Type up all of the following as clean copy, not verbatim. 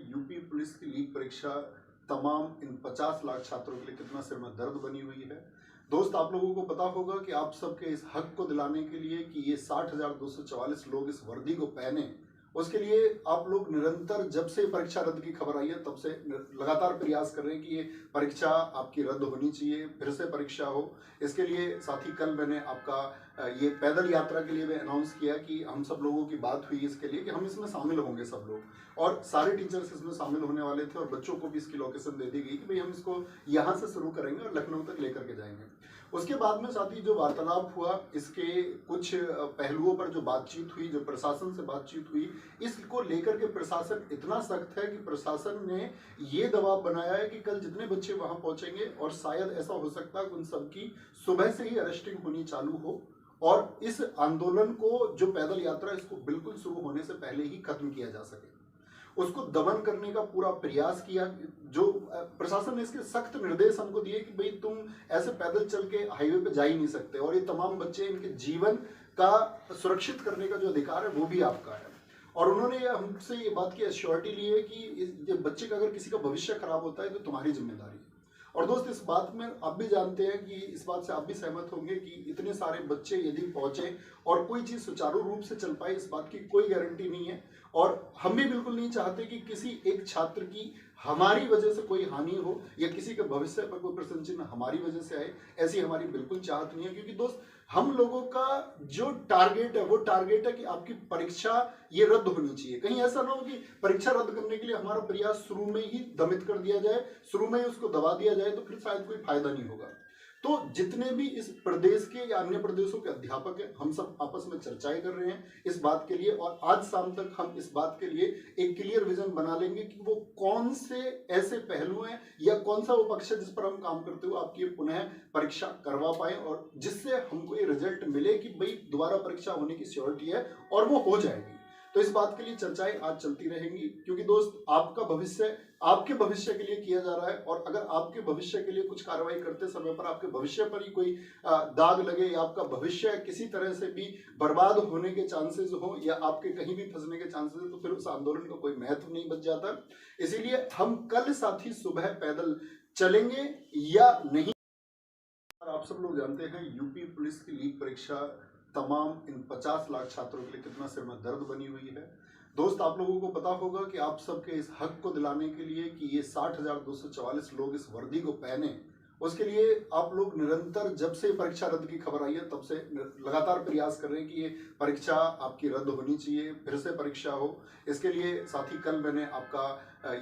UP police की league परीक्षा तमाम इन 50 लाख छात्रों के लिए कितना सिर में दर्द बनी हुई है। दोस्त, आप लोगों को पता होगा कि आप सबके इस हक को दिलाने के लिए कि ये 60,244 लोग इस वर्दी को पहने, उसके लिए आप लोग निरंतर जब से परीक्षा रद्द की खबर आई है तब से लगातार प्रयास कर रहे हैं कि ये परीक्षा आपकी रद्द होनी चाहिए, फिर से परीक्षा हो। इसके लिए साथ ही कल मैंने आपका ये पैदल यात्रा के लिए भी अनाउंस किया कि हम सब लोगों की बात हुई इसके लिए कि हम इसमें शामिल होंगे सब लोग, और सारे टीचर्स इसमें शामिल होने वाले थे और बच्चों को भी इसकी लोकेशन दे दी गई कि भाई हम इसको यहाँ से शुरू करेंगे और लखनऊ तक लेकर के जाएंगे। उसके बाद में साथ ही जो वार्तालाप हुआ, इसके कुछ पहलुओं पर जो बातचीत हुई, जो प्रशासन से बातचीत हुई, इसको लेकर के प्रशासन इतना सख्त है कि प्रशासन ने ये दबाव बनाया है कि कल जितने बच्चे वहां पहुंचेंगे और शायद ऐसा हो सकता है कि उन सबकी सुबह से ही अरेस्टिंग होनी चालू हो और इस आंदोलन को, जो पैदल यात्रा, इसको बिल्कुल शुरू होने से पहले ही खत्म किया जा सके, उसको दमन करने का पूरा प्रयास किया। जो प्रशासन ने इसके सख्त निर्देश हमको दिए कि भाई तुम ऐसे पैदल चल के हाईवे पे जा ही नहीं सकते, और ये तमाम बच्चे, इनके जीवन का सुरक्षित करने का जो अधिकार है वो भी आपका है। और उन्होंने हमसे ये बात की एश्योरिटी ली है कि ये बच्चे का अगर किसी का भविष्य खराब होता है तो तुम्हारी जिम्मेदारी है। और दोस्त, इस बात में आप भी जानते हैं कि इस बात से आप भी सहमत होंगे कि इतने सारे बच्चे यदि पहुंचे और कोई चीज सुचारू रूप से चल पाए, इस बात की कोई गारंटी नहीं है। और हम भी बिल्कुल नहीं चाहते कि किसी एक छात्र की हमारी वजह से कोई हानि हो या किसी के भविष्य पर कोई प्रश्न चिन्ह हमारी वजह से आए, ऐसी हमारी बिल्कुल चाहत नहीं है। क्योंकि दोस्त, हम लोगों का जो टारगेट है वो टारगेट है कि आपकी परीक्षा ये रद्द होनी चाहिए। कहीं ऐसा ना हो कि परीक्षा रद्द करने के लिए हमारा प्रयास शुरू में ही दमित कर दिया जाए, शुरू में ही उसको दबा दिया जाए, तो फिर शायद कोई फायदा नहीं होगा। तो जितने भी इस प्रदेश के या अन्य प्रदेशों के अध्यापक हैं, हम सब आपस में चर्चाएं कर रहे हैं इस बात के लिए, और आज शाम तक हम इस बात के लिए एक क्लियर विजन बना लेंगे कि वो कौन से ऐसे पहलू हैं या कौन सा वो पक्ष है जिस पर हम काम करते हुए आपकी पुनः परीक्षा करवा पाए और जिससे हमको ये रिजल्ट मिले कि भाई दोबारा परीक्षा होने की श्योरिटी है और वो हो जाएगी। तो इस बात के लिए चर्चाएं आज चलती रहेंगी, क्योंकि दोस्त, आपका भविष्य आपके भविष्य के लिए किया जा रहा है, और अगर आपके भविष्य के लिए कुछ कार्रवाई करते समय पर आपके भविष्य पर ही कोई दाग लगे या आपका भविष्य किसी तरह से भी बर्बाद होने के चांसेस हो या आपके कहीं भी फंसने के चांसेस हो, तो फिर उस आंदोलन का कोई महत्व नहीं बच जाता। इसीलिए हम कल साथी सुबह पैदल चलेंगे या नहीं। आप सब लोग जानते हैं यूपी पुलिस की लीग परीक्षा तमाम इन 50 लाख छात्रों के लिए कितना सिर में दर्द बनी हुई है। दोस्त, आप लोगों को पता होगा कि आप सबके इस हक को दिलाने के लिए कि ये 60,244 लोग इस वर्दी को पहने, उसके लिए आप लोग निरंतर जब से परीक्षा रद्द की खबर आई है तब से लगातार प्रयास कर रहे हैं कि ये परीक्षा आपकी रद्द होनी चाहिए, फिर से परीक्षा हो। इसके लिए साथ ही कल मैंने आपका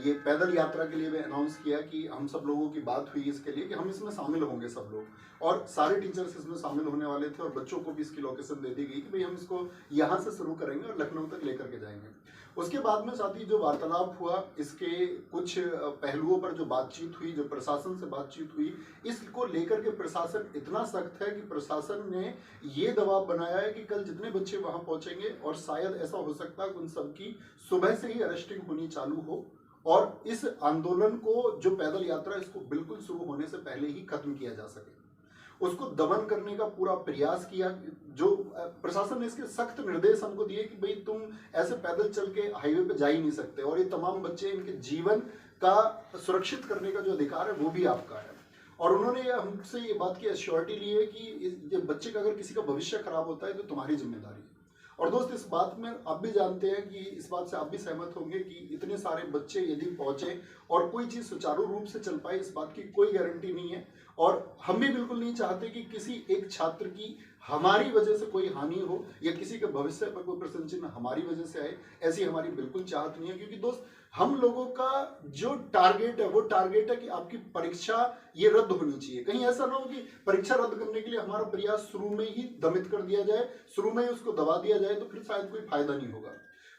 ये पैदल यात्रा के लिए भी अनाउंस किया कि हम सब लोगों की बात हुई इसके लिए कि हम इसमें शामिल होंगे सब लोग, और सारे टीचर्स इसमें शामिल होने वाले थे और बच्चों को भी इसकी लोकेशन दे दी गई कि भाई हम इसको यहाँ से शुरू करेंगे और लखनऊ तक लेकर के जाएंगे। उसके बाद में साथ ही जो वार्तालाप हुआ, इसके कुछ पहलुओं पर जो बातचीत हुई, जो प्रशासन से बातचीत हुई, इसको लेकर के प्रशासन इतना सख्त है कि प्रशासन ने ये दबाव बनाया है कि कल जितने बच्चे वहां पहुंचेंगे और शायद ऐसा हो सकता है कि उन सबकी सुबह से ही अरेस्टिंग होनी चालू हो और इस आंदोलन को, जो पैदल यात्रा, इसको बिल्कुल शुरू होने से पहले ही खत्म किया जा सके, उसको दमन करने का पूरा प्रयास किया। जो प्रशासन ने इसके सख्त निर्देश हमको दिए कि भाई तुम ऐसे पैदल चल के हाईवे पे जा ही नहीं सकते, और ये तमाम बच्चे, इनके जीवन का सुरक्षित करने का जो अधिकार है वो भी आपका है। और उन्होंने हमसे ये बात की एश्योरिटी ली है कि ये बच्चे का अगर किसी का भविष्य खराब होता है तो तुम्हारी जिम्मेदारी है। और दोस्त, इस बात में आप भी जानते हैं कि इस बात से आप भी सहमत होंगे कि इतने सारे बच्चे यदि पहुंचे और कोई चीज सुचारू रूप से चल पाए, इस बात की कोई गारंटी नहीं है। और हम भी बिल्कुल नहीं चाहते कि किसी एक छात्र की हमारी वजह से कोई हानि हो या किसी के भविष्य पर कोई प्रश्न चिन्ह हमारी वजह से आए, ऐसी हमारी बिल्कुल चाहत नहीं है। क्योंकि दोस्त, हम लोगों का जो टारगेट है वो टारगेट है कि आपकी परीक्षा ये रद्द होनी चाहिए। कहीं ऐसा ना हो कि परीक्षा रद्द करने के लिए हमारा प्रयास शुरू में ही दमित कर दिया जाए, शुरू में ही उसको दबा दिया जाए, तो फिर शायद कोई फायदा नहीं होगा।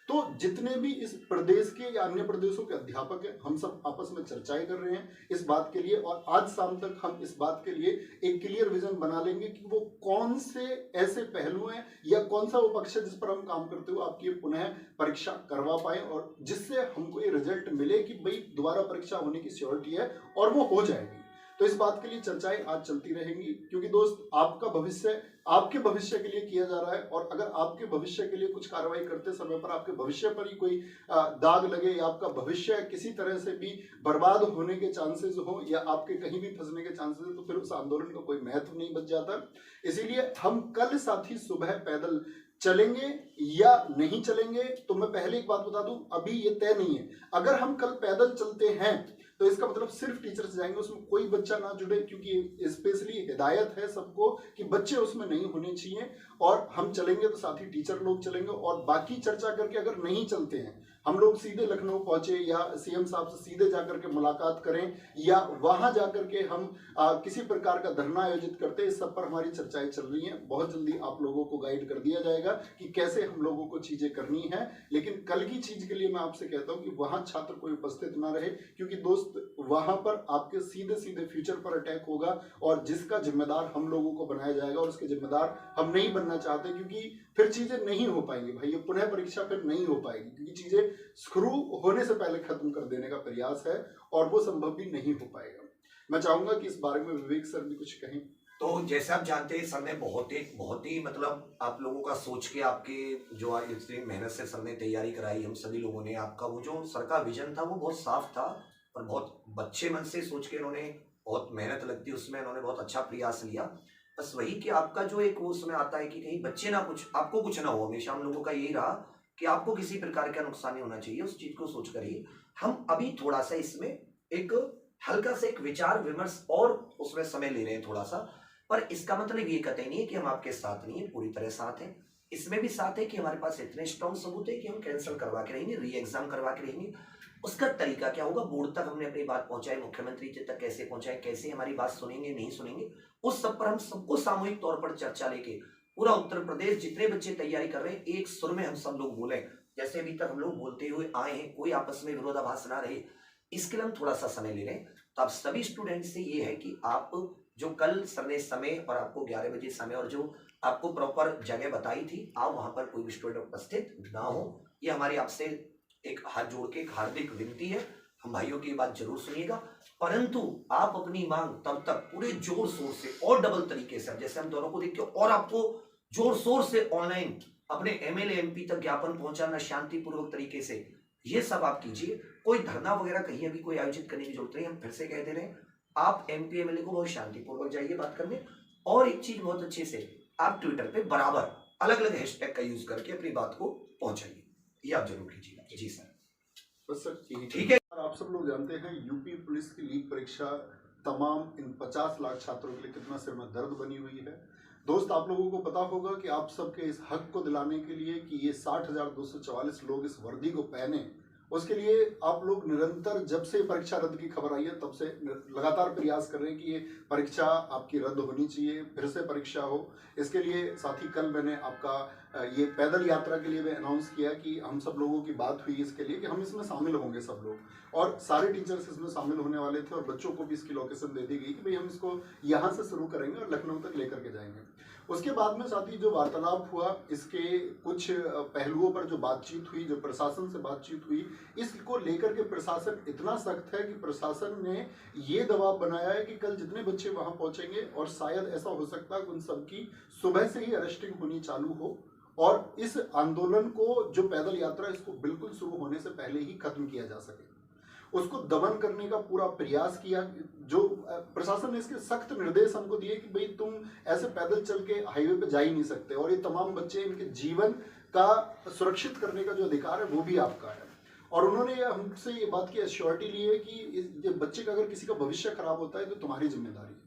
तो जितने भी इस प्रदेश के या अन्य प्रदेशों के अध्यापक हैं, हम सब आपस में चर्चाएं कर रहे हैं इस बात के लिए, और आज शाम तक हम इस बात के लिए एक क्लियर विजन बना लेंगे कि वो कौन से ऐसे पहलू हैं या कौन सा वो पक्ष है जिस पर हम काम करते हुए आपकी पुनः परीक्षा करवा पाए और जिससे हमको ये रिजल्ट मिले कि भाई दोबारा परीक्षा होने की श्योरिटी है और वो हो जाएगी। तो इस बात के लिए चर्चाएं आज चलती रहेंगी, क्योंकि दोस्त आपका भविष्य आपके भविष्य के लिए किया जा रहा है, और अगर आपके भविष्य के लिए कुछ कार्रवाई करते समय पर आपके भविष्य पर ही कोई दाग लगे, या आपका भविष्य किसी तरह से भी बर्बाद होने के चांसेस हो, या आपके कहीं भी फंसने के चांसेस हो, तो फिर उस आंदोलन का कोई महत्व नहीं बच जाता। इसीलिए हम कल साथी सुबह पैदल चलेंगे या नहीं चलेंगे, तो मैं पहले एक बात बता दूं, अभी ये तय नहीं है। अगर हम कल पैदल चलते हैं तो इसका मतलब सिर्फ टीचर्स जाएंगे, उसमें कोई बच्चा ना जुड़े, क्योंकि स्पेशली हिदायत है सबको कि बच्चे उसमें नहीं होने चाहिए। और हम चलेंगे तो साथ ही टीचर लोग चलेंगे, और बाकी चर्चा करके अगर नहीं चलते हैं, हम लोग सीधे लखनऊ पहुंचे या सीएम साहब से सीधे जाकर के मुलाकात करें, या वहां जाकर के हम किसी प्रकार का धरना आयोजित करते हैं, इस सब पर हमारी चर्चाएं चल रही हैं। बहुत जल्दी आप लोगों को गाइड कर दिया जाएगा कि कैसे हम लोगों को चीजें करनी है। लेकिन कल की चीज के लिए मैं आपसे कहता हूं कि वहां छात्र कोई उपस्थित ना रहे, क्योंकि दोस्त वहां पर आपके सीधे सीधे फ्यूचर पर अटैक होगा, और जिसका जिम्मेदार हम लोगों को बनाया जाएगा, और उसके जिम्मेदार हम नहीं बनना चाहते, क्योंकि फिर चीजें नहीं हो पाएंगी भाई, ये पुनः परीक्षा फिर नहीं हो पाएगी, क्योंकि चीजें शुरू होने से पहले खत्म कर देने का प्रयास है, और वो संभव भी नहीं हो पाएगा। मैं चाहूंगा कि इस बारे में विवेक सर भी कुछ कहें। तो जैसे आप जानते हैं, सर ने बहुत ही मतलब आप लोगों का सोच के, आपके जो इतनी मेहनत से सर ने तैयारी कराई, हम सभी लोगों ने, आपका वो जो सर का विजन था वो बहुत साफ था, और बहुत अच्छे मन से सोच के इन्होंने, बहुत मेहनत लगती है उसमें, इन्होंने बहुत अच्छा प्रयास लिया। बस वही कि आपका जो एक वो उसमें आता है कि कहीं बच्चे ना कुछ, आपको कुछ ना हो, हमेशा हम लोगों का यही रहा कि आपको किसी प्रकार का नुकसान नहीं होना चाहिए, उस चीज को सोच कर ही हम अभी थोड़ा सा इसमें एक हल्का सा एक विचार विमर्श और उसमें समय ले रहे हैं थोड़ा सा। पर इसका मतलब ये कतई नहीं है कि हम आपके साथ नहीं है, पूरी तरह साथ हैं। इसमें भी साथ है कि हमारे पास इतने स्ट्रॉन्ग सबूत है कि हम कैंसिल करवा के रहेंगे, री एग्जाम करवा के रहेंगे। उसका तरीका क्या होगा, बोर्ड तक हमने अपनी बात पहुंचाई, मुख्यमंत्री जी तक कैसे पहुंचाए, कैसे हमारी बात सुनेंगे नहीं सुनेंगे, उस सब पर हम सबको सामूहिक तौर पर चर्चा लेके, पूरा उत्तर प्रदेश जितने बच्चे तैयारी कर रहे हैं, एक सुर में हम सब लोग बोले, जैसे अभी तक हम लोग बोलते हुए आए हैं, कोई आपस में विरोधाभास ना रहे, इसके लिए हम थोड़ा सा समय ले रहे हैं। तो आप सभी स्टूडेंट से ये है कि आप जो कल सर ने समय और आपको 11 बजे समय और जो आपको प्रॉपर जगह बताई थी, आप वहां पर कोई भी स्टूडेंट उपस्थित ना हो, ये हमारी आपसे एक हाथ जोड़ के एक हार्दिक विनती है। हम भाइयों की बात जरूर सुनिएगा, परंतु आप अपनी मांग तब तक पूरे जोर शोर से और डबल तरीके से, जैसे हम दोनों को देख के और आपको जोर शोर से ऑनलाइन अपने एमएलए एमपी तक ज्ञापन पहुंचाना शांतिपूर्वक तरीके से, ये सब आप कीजिए। कोई धरना वगैरह कहीं अभी कोई आयोजित करने की जरूरत नहीं, हम फिर से कह दे रहे हैं, आप एमपी एमएलए को बहुत शांतिपूर्वक जाइए बात करने। और एक चीज बहुत अच्छे से, आप ट्विटर पे बराबर अलग अलग हैशटैग का यूज करके अपनी बात को पहुंचाइए, ये आप जरूर कीजिएगा। जी सर। बस सर ठीक है। आप सब लोग जानते हैं यूपी पुलिस की लीग परीक्षा तमाम इन 50 लाख छात्रों के लिए कितना सिर में दर्द बनी हुई है। दोस्त आप लोगों को पता होगा कि आप सबके इस हक को दिलाने के लिए कि ये 60,244 लोग इस वर्दी को पहने, उसके लिए आप लोग निरंतर, जब से परीक्षा रद्द की खबर आई है तब से लगातार प्रयास कर रहे हैं कि ये परीक्षा आपकी रद्द होनी चाहिए, फिर से परीक्षा हो। इसके लिए साथ ही कल मैंने आपका ये पैदल यात्रा के लिए भी अनाउंस किया कि हम सब लोगों की बात हुई इसके लिए कि हम इसमें शामिल होंगे सब लोग, और सारे टीचर्स इसमें शामिल होने वाले थे, और बच्चों को भी इसकी लोकेशन दे दी गई कि भाई हम इसको यहाँ से शुरू करेंगे और लखनऊ तक लेकर के जाएंगे। उसके बाद में साथ ही जो वार्तालाप हुआ, इसके कुछ पहलुओं पर जो बातचीत हुई, जो प्रशासन से बातचीत हुई, इसको लेकर के प्रशासन इतना सख्त है कि प्रशासन ने ये दबाव बनाया है कि कल जितने बच्चे वहां पहुंचेंगे, और शायद ऐसा हो सकता है कि उन सबकी सुबह से ही अरेस्टिंग होनी चालू हो, और इस आंदोलन को, जो पैदल यात्रा, इसको बिल्कुल शुरू होने से पहले ही खत्म किया जा सके, उसको दमन करने का पूरा प्रयास किया। जो प्रशासन ने इसके सख्त निर्देश हमको दिए कि भाई तुम ऐसे पैदल चल के हाईवे पे जा ही नहीं सकते, और ये तमाम बच्चे, इनके जीवन का सुरक्षित करने का जो अधिकार है वो भी आपका है। और उन्होंने हमसे ये बात की एश्योरिटी ली है कि बच्चे का अगर किसी का भविष्य खराब होता है तो तुम्हारी जिम्मेदारी है।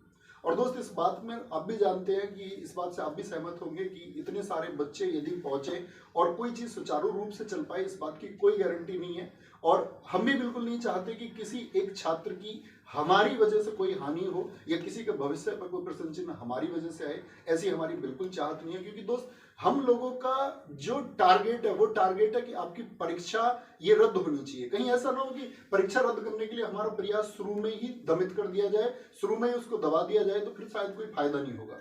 और दोस्त इस बात में आप भी जानते हैं कि इस बात से आप भी सहमत होंगे कि इतने सारे बच्चे यदि पहुंचे और कोई चीज सुचारू रूप से चल पाए, इस बात की कोई गारंटी नहीं है। और हम भी बिल्कुल नहीं चाहते कि किसी एक छात्र की हमारी वजह से कोई हानि हो, या किसी के भविष्य पर कोई प्रश्न चिन्ह हमारी वजह से आए, ऐसी हमारी बिल्कुल चाहत नहीं है। क्योंकि दोस्त हम लोगों का जो टारगेट है वो टारगेट है कि आपकी परीक्षा ये रद्द होनी चाहिए। कहीं ऐसा ना हो कि परीक्षा रद्द करने के लिए हमारा प्रयास शुरू में ही दमित कर दिया जाए, शुरू में ही उसको दबा दिया जाए, तो फिर शायद कोई फायदा नहीं होगा।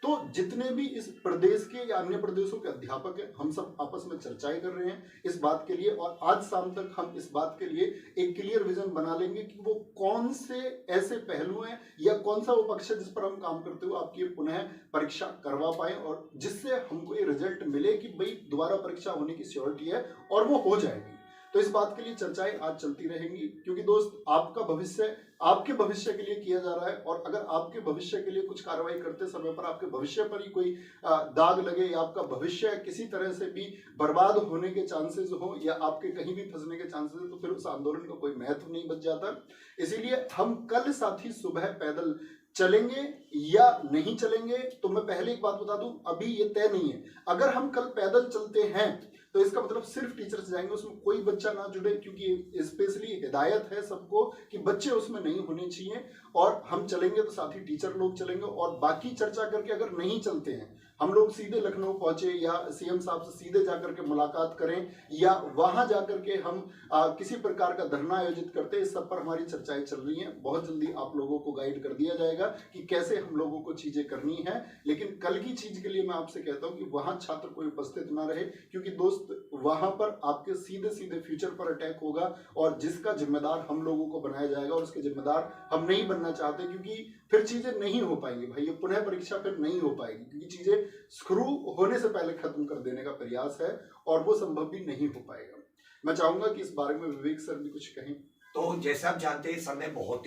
तो जितने भी इस प्रदेश के या अन्य प्रदेशों के अध्यापक हैं, हम सब आपस में चर्चाएं कर रहे हैं इस बात के लिए, और आज शाम तक हम इस बात के लिए एक क्लियर विजन बना लेंगे कि वो कौन से ऐसे पहलू हैं या कौन सा वो पक्ष है जिस पर हम काम करते हुए आपकी पुनः परीक्षा करवा पाए, और जिससे हमको ये रिजल्ट मिले कि भाई दोबारा परीक्षा होने की श्योरिटी है और वो हो जाएगी। तो इस बात के लिए चर्चाएं आज चलती रहेंगी, क्योंकि दोस्त आपका भविष्य आपके भविष्य के लिए किया जा रहा है, और अगर आपके भविष्य के लिए कुछ कार्रवाई करते समय पर आपके भविष्य पर ही कोई दाग लगे या आपका भविष्य किसी तरह से भी बर्बाद होने के चांसेस हो या आपके कहीं भी फंसने के चांसेस हो, तो फिर उस आंदोलन का कोई महत्व नहीं बच जाता। इसीलिए हम कल साथी सुबह पैदल चलेंगे या नहीं चलेंगे, तो मैं पहले एक बात बता दूं, अभी ये तय नहीं है। अगर हम कल पैदल चलते हैं तो इसका मतलब सिर्फ टीचर्स जाएंगे, उसमें कोई बच्चा ना जुड़े, क्योंकि स्पेशली हिदायत है सबको कि बच्चे उसमें नहीं होने चाहिए। और हम चलेंगे तो साथ ही टीचर लोग चलेंगे, और बाकी चर्चा करके अगर नहीं चलते हैं, हम लोग सीधे लखनऊ पहुंचे या सीएम साहब से सीधे जाकर के मुलाकात करें या वहां जाकर के हम किसी प्रकार का धरना आयोजित करते हैं, इस सब पर हमारी चर्चाएं चल रही हैं। बहुत जल्दी आप लोगों को गाइड कर दिया जाएगा कि कैसे हम लोगों को चीजें करनी है। लेकिन कल की चीज के लिए मैं आपसे कहता हूं कि वहां छात्र कोई उपस्थित ना रहे, क्योंकि दोस्त वहां पर आपके सीधे सीधे फ्यूचर पर अटैक होगा, और जिसका जिम्मेदार हम लोगों को बनाया जाएगा, और उसके जिम्मेदार हम नहीं बनना चाहते, क्योंकि फिर चीजें नहीं हो पाएंगी भाई, ये पुनः परीक्षा फिर नहीं हो पाएगी, क्योंकि चीजें शुरू होने से पहले खत्म कर देने का प्रयास है और वो संभव भी नहीं हो पाएगा। मैं चाहूंगा कि इस बारे में विवेक सर भी कुछ कहें। तो जैसे आप जानते हैं, सर ने बहुत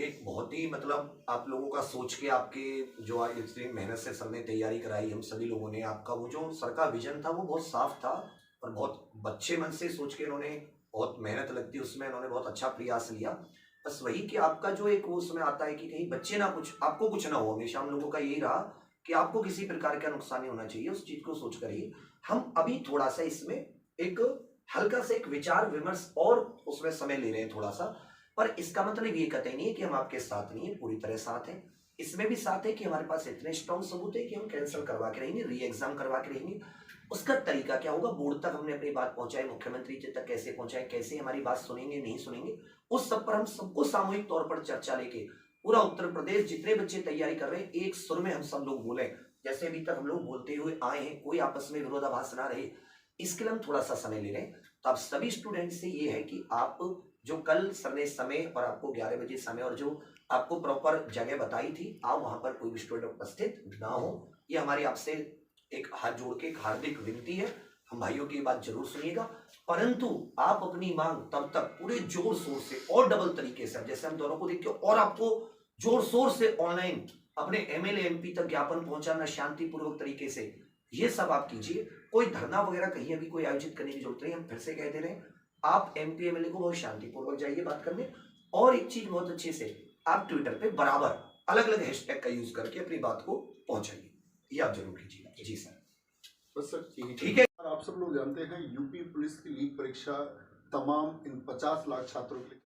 ही मतलब आप लोगों का सोच के, आपके जो इतनी मेहनत से सर ने तैयारी कराई, हम सभी लोगों ने, आपका वो जो सर का विजन था वो बहुत साफ था, और बहुत अच्छे मन से सोच के इन्होंने, बहुत मेहनत लगती उसमें, इन्होंने बहुत अच्छा प्रयास लिया। बस वही कि आपका जो एक वो उसमें आता है कि कहीं बच्चे ना कुछ, आपको कुछ ना हो, हमेशा हम लोगों का यही रहा कि आपको किसी प्रकार का नुकसान नहीं होना चाहिए, उस चीज को सोच कर ही हम अभी थोड़ा सा इसमें एक हल्का से एक विचार विमर्श और उसमें समय ले रहे हैं थोड़ा सा। पर इसका मतलब ये कतई नहीं है कि हम आपके साथ नहीं है, पूरी तरह साथ हैं। इसमें भी साथ है कि हमारे पास इतने स्ट्रॉन्ग सबूत है कि हम कैंसिल करवा के रहेंगे, री एग्जाम करवा के रहेंगे। उसका तरीका क्या होगा, बोर्ड तक हमने अपनी बात पहुंचाई, मुख्यमंत्री जी तक कैसे पहुंचाए, कैसे हमारी बात सुनेंगे नहीं सुनेंगे, उस सब पर हम सबको सामूहिक तौर पर चर्चा लेके पूरा उत्तर प्रदेश जितने बच्चे तैयारी कर रहे हैं, एक सुर में हम सब लोग बोले, जैसे अभी तक हम लोग बोलते हुए आए हैं, कोई आपस में विरोधाभास ना रहे, इसके लिए हम थोड़ा सा समय ले रहे हैं। तो आप सभी स्टूडेंट से ये है कि आप जो कल सर ने समय और आपको 11 बजे समय और जो आपको प्रॉपर जगह बताई थी, आप वहां पर कोई भी स्टूडेंट उपस्थित ना हो, ये हमारी आपसे एक हाथ जोड़ के एक हार्दिक विनती है। हम भाइयों की बात जरूर सुनिएगा, परंतु आप अपनी मांग तब तक पूरे जोर शोर से और डबल तरीके से, जैसे हम दोनों को देखते हो, और आपको जोर शोर से ऑनलाइन अपने एमएलए एमपी तक ज्ञापन पहुंचाना शांतिपूर्वक तरीके से, ये सब आप कीजिए। कोई धरना वगैरह कहीं अभी कोई आयोजित करने की जरूरत नहीं, हम फिर से कह दे रहे हैं, आप एमपी एमएलए को बहुत शांतिपूर्वक जाइए बात करने। और एक चीज बहुत अच्छे से, आप ट्विटर पे बराबर अलग अलग हैशटैग का यूज करके अपनी बात को पहुंचाइए, ये आप जरूर कीजिएगा। जी सर, बस सर ठीक है। आप सब लोग जानते हैं यूपी पुलिस की लीग परीक्षा तमाम इन 50 लाख छात्रों के लिए